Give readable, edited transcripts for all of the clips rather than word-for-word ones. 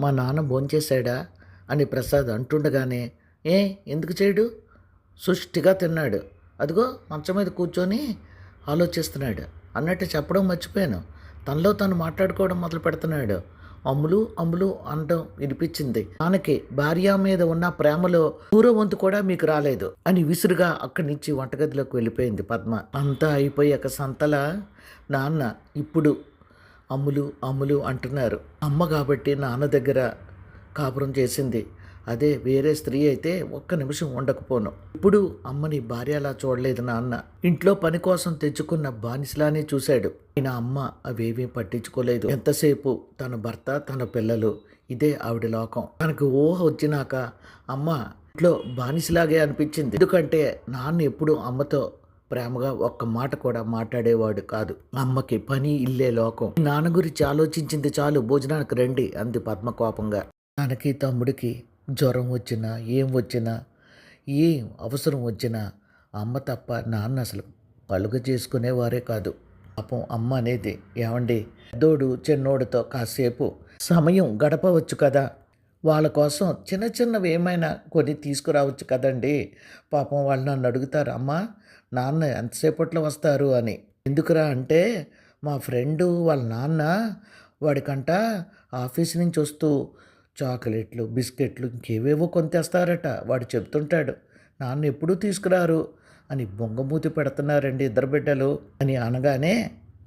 మా నాన్న భోంచేశాడా అని ప్రసాద్ అంటుండగానే, ఏ ఎందుకు చేయడు? సుష్టిగా తిన్నాడు. అదిగో మంచం మీద కూర్చొని ఆలోచిస్తున్నాడు అన్నట్టు చెప్పడం మర్చిపోయాను. తనలో తను మాట్లాడుకోవడం మొదలు పెడుతున్నాడు. అమ్ములు అమ్ములు అనడం వినిపించింది. నాన్నకి భార్య మీద ఉన్న ప్రేమలో దూరం వంతు కూడా మీకు రాలేదు అని విసురుగా అక్కడి నుంచి వంటగదిలోకి వెళ్ళిపోయింది పద్మ. అంతా అయిపోయాక సంతల నాన్న ఇప్పుడు అమ్ములు అమ్ములు అంటున్నారు. అమ్మ కాబట్టి నాన్న దగ్గర కాపురం చేసింది. అదే వేరే స్త్రీ అయితే ఒక్క నిమిషం ఉండకపోను. ఇప్పుడు అమ్మని భార్యలా చూడలేదు నాన్న. ఇంట్లో పని కోసం తెచ్చుకున్న బానిసలానే చూశాడు. ఆయన అమ్మ అవేమీ పట్టించుకోలేదు. ఎంతసేపు తన భర్త తన పిల్లలు, ఇదే ఆవిడ లోకం. తనకు ఊహ వచ్చినాక అమ్మ ఇంట్లో బానిసలాగే అనిపించింది. ఎందుకంటే నాన్న ఎప్పుడు అమ్మతో ప్రేమగా ఒక్క మాట కూడా మాట్లాడేవాడు కాదు. అమ్మకి పని ఇల్లే లోకం. నాన్న గురించి ఆలోచించింది చాలు, భోజనానికి రండి అంది పద్మ కోపంగా. నాన్నకి తమ్ముడికి జ్వరం వచ్చినా ఏం వచ్చినా ఏం అవసరం వచ్చినా అమ్మ తప్ప నాన్న అసలు కలుగ చేసుకునేవారే కాదు. పాపం అమ్మ అనేది, ఏమండి పెద్దోడు చిన్నోడితో కాసేపు సమయం గడపవచ్చు కదా, వాళ్ళ కోసం చిన్న చిన్నవి ఏమైనా కొని తీసుకురావచ్చు కదండి. పాపం వాళ్ళు నన్ను అడుగుతారు, అమ్మ నాన్న ఎంతసేపట్లో వస్తారు అని. ఎందుకురా అంటే మా ఫ్రెండు వాళ్ళ నాన్న వాడికంట ఆఫీస్ నుంచి వస్తూ చాక్లెట్లు బిస్కెట్లు ఇంకేవేవో కొని తెస్తారట. వాడు చెప్తుంటాడు, నాన్న ఎప్పుడూ తీసుకురారు అని బొంగమూతి పెడుతున్నారండి ఇద్దరు బిడ్డలు అని అనగానే,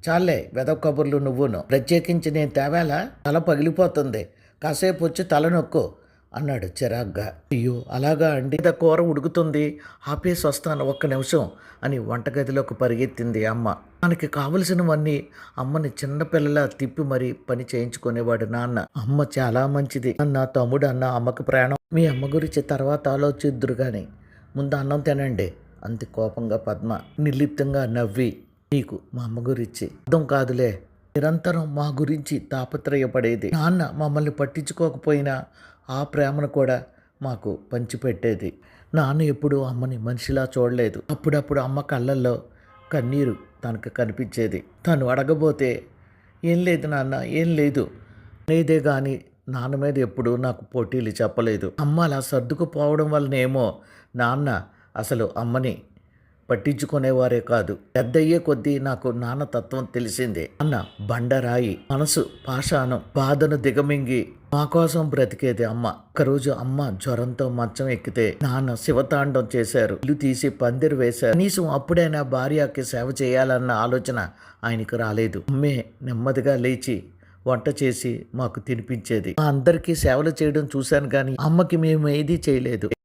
చాలే వెదవ కబుర్లు నువ్వును, ప్రత్యేకించి నేను తేవాలా, తల పగిలిపోతుంది, కాసేపు వచ్చి తల నొక్కు అన్నాడు చిరాగ్గా. అయ్యో అలాగా అండి, కూర ఉడుకుతుంది, ఆపేసి వస్తాను ఒక్క నిమిషం అని వంటగదిలోకి పరిగెత్తింది అమ్మ. మనకి కావలసినవన్నీ అమ్మని చిన్నపిల్లలా తిప్పి మరీ పని చేయించుకునేవాడు నాన్న. అమ్మ చాలా మంచిది అన్న తమ్ముడు అన్న అమ్మకి ప్రాణం. మీ అమ్మ గురించి తర్వాత ఆలోచిద్దురు కానీ ముందు అన్నం తినండి అంత కోపంగా పద్మ. నిర్లిప్తంగా నవ్వి, నీకు మా అమ్మ గురించి అర్థం కాదులే, నిరంతరం మా గురించి తాపత్రయపడేది. నాన్న మమ్మల్ని పట్టించుకోకపోయినా ఆ ప్రేమను కూడా మాకు పంచిపెట్టేది. నాన్న ఎప్పుడూ అమ్మని మనిషిలా చూడలేదు. అప్పుడప్పుడు అమ్మ కళ్ళల్లో కన్నీరు తనకు కనిపించేది. తను అడగబోతే ఏం లేదు నాన్న ఏం లేదు అనేదే కానీ నాన్న మీద ఎప్పుడూ నాకు పోటీలు చెప్పలేదు. అమ్మ అలా సర్దుకుపోవడం వల్లనేమో నాన్న అసలు అమ్మని పట్టించుకునేవారే కాదు. పెద్దయ్యే కొద్దీ నాకు నాన్న తత్వం తెలిసిందే. అన్న బండరాయి, మనసు పాషాణం, బాధను దిగమింగి మా కోసం బ్రతికేది అమ్మ. ఒకరోజు అమ్మ జ్వరంతో మంచం ఎక్కితే నాన్న శివతాండం చేశారు. ఇల్లు తీసి పందిరి వేశారు. కనీసం అప్పుడైనా భార్యకి సేవ చేయాలన్న ఆలోచన ఆయనకు రాలేదు. అమ్మే నెమ్మదిగా లేచి వంట చేసి మాకు తినిపించేది. మా అందరికీ సేవలు చేయడం చూశాను కానీ అమ్మకి మేము ఏదీ చేయలేదు.